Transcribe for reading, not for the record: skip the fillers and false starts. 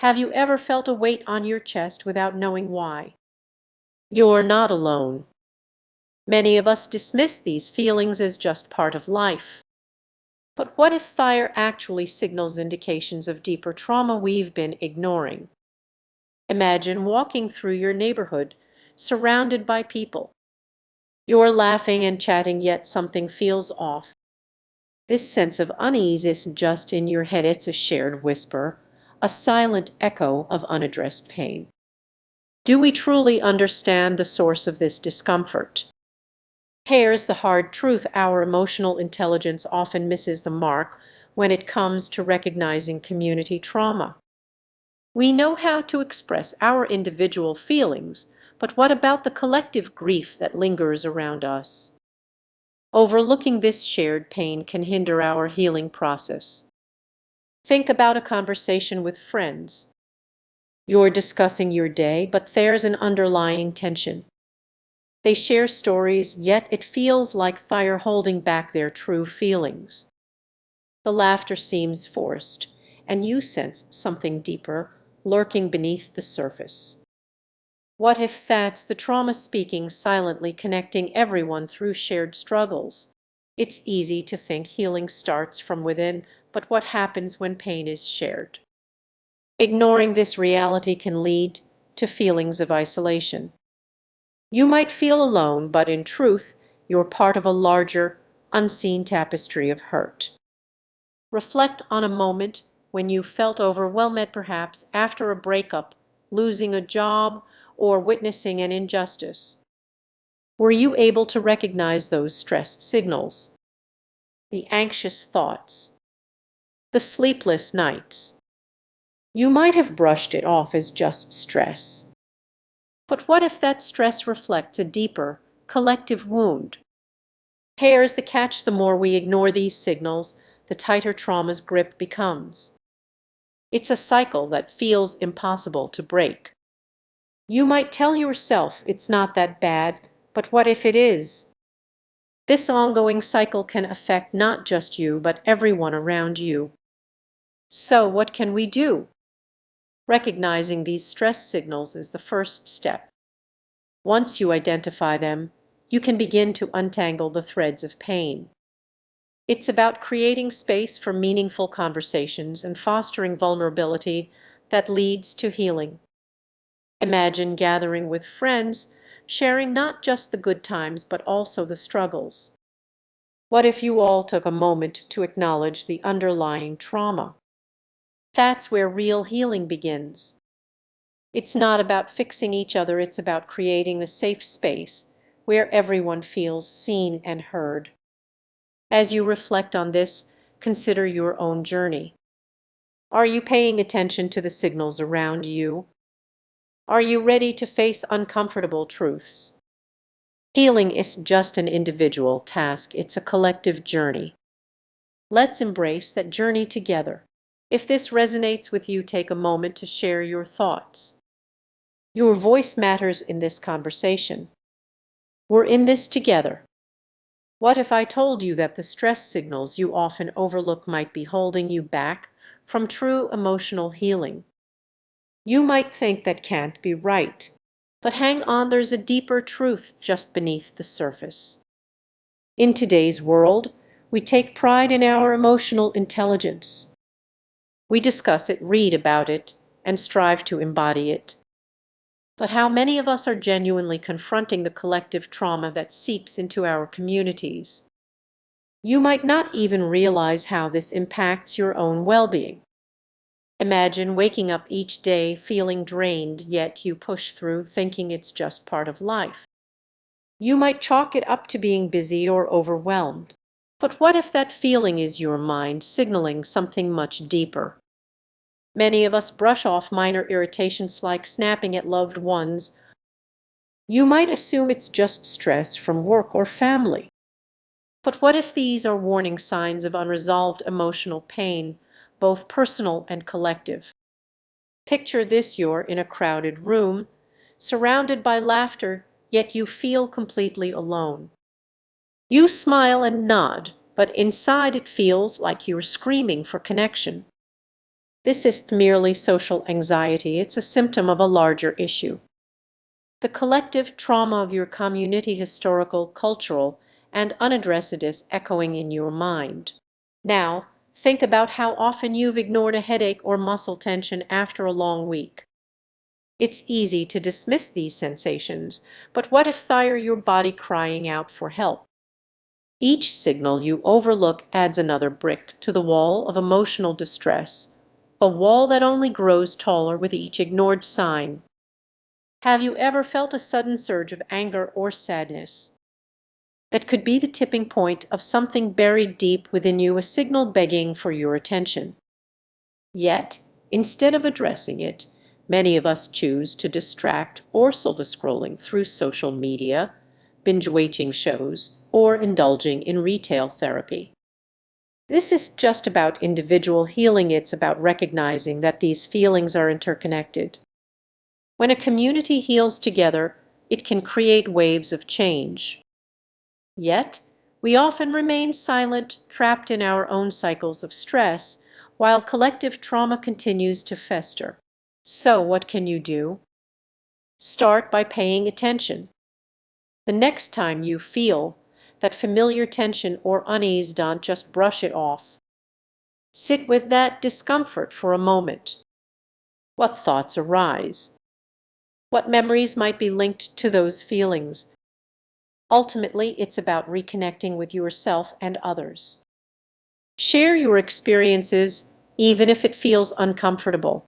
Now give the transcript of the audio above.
Have you ever felt a weight on your chest without knowing why? You're not alone. Many of us dismiss these feelings as just part of life. But what if fire actually signals indications of deeper trauma we've been ignoring? Imagine walking through your neighborhood, surrounded by people. You're laughing and chatting, yet something feels off. This sense of unease isn't just in your head, it's a shared whisper, a silent echo of unaddressed pain. Do we truly understand the source of this discomfort? Here's the hard truth: our emotional intelligence often misses the mark when it comes to recognizing community trauma. We know how to express our individual feelings, but what about the collective grief that lingers around us? Overlooking this shared pain can hinder our healing process. Think about a conversation with friends. You're discussing your day, but there's an underlying tension. They share stories, yet it feels like fire holding back their true feelings. The laughter seems forced, and you sense something deeper lurking beneath the surface. What if that's the trauma speaking silently, connecting everyone through shared struggles? It's easy to think healing starts from within, but what happens when pain is shared? Ignoring this reality can lead to feelings of isolation. You might feel alone, but in truth, you're part of a larger, unseen tapestry of hurt. Reflect on a moment when you felt overwhelmed, perhaps after a breakup, losing a job, or witnessing an injustice. Were you able to recognize those stress signals? The anxious thoughts, the sleepless nights. You might have brushed it off as just stress. But what if that stress reflects a deeper, collective wound? Here's the catch: the more we ignore these signals, the tighter trauma's grip becomes. It's a cycle that feels impossible to break. You might tell yourself it's not that bad, but what if it is? This ongoing cycle can affect not just you, but everyone around you. So what can we do? Recognizing these stress signals is the first step. Once you identify them, you can begin to untangle the threads of pain. It's about creating space for meaningful conversations and fostering vulnerability that leads to healing. Imagine gathering with friends, sharing not just the good times but also the struggles. What if you all took a moment to acknowledge the underlying trauma? That's where real healing begins. It's not about fixing each other, it's about creating a safe space where everyone feels seen and heard. As you reflect on this, consider your own journey. Are you paying attention to the signals around you? Are you ready to face uncomfortable truths? Healing isn't just an individual task, it's a collective journey. Let's embrace that journey together. If this resonates with you, take a moment to share your thoughts. Your voice matters in this conversation. We're in this together. What if I told you that the stress signals you often overlook might be holding you back from true emotional healing? You might think that can't be right, but hang on, there's a deeper truth just beneath the surface. In today's world, we take pride in our emotional intelligence. We discuss it, read about it, and strive to embody it. But how many of us are genuinely confronting the collective trauma that seeps into our communities? You might not even realize how this impacts your own well-being. Imagine waking up each day feeling drained, yet you push through thinking it's just part of life. You might chalk it up to being busy or overwhelmed. But what if that feeling is your mind signaling something much deeper? Many of us brush off minor irritations like snapping at loved ones. You might assume it's just stress from work or family. But what if these are warning signs of unresolved emotional pain, both personal and collective? Picture this: you're in a crowded room, surrounded by laughter, yet you feel completely alone. You smile and nod, but inside it feels like you're screaming for connection. This isn't merely social anxiety, it's a symptom of a larger issue. The collective trauma of your community, historical, cultural, and unaddressed, is echoing in your mind. Now, think about how often you've ignored a headache or muscle tension after a long week. It's easy to dismiss these sensations, but what if they are your body crying out for help? Each signal you overlook adds another brick to the wall of emotional distress, a wall that only grows taller with each ignored sign. Have you ever felt a sudden surge of anger or sadness? That could be the tipping point of something buried deep within you, a signal begging for your attention. Yet, instead of addressing it, many of us choose to distract or scrolling through social media, binge-watching shows, or indulging in retail therapy. This is just about individual healing, it's about recognizing that these feelings are interconnected. When a community heals together, it can create waves of change. Yet, we often remain silent, trapped in our own cycles of stress, while collective trauma continues to fester. So, what can you do? Start by paying attention. The next time you feel that familiar tension or unease, don't just brush it off. Sit with that discomfort for a moment. What thoughts arise? What memories might be linked to those feelings? Ultimately, it's about reconnecting with yourself and others. Share your experiences, even if it feels uncomfortable.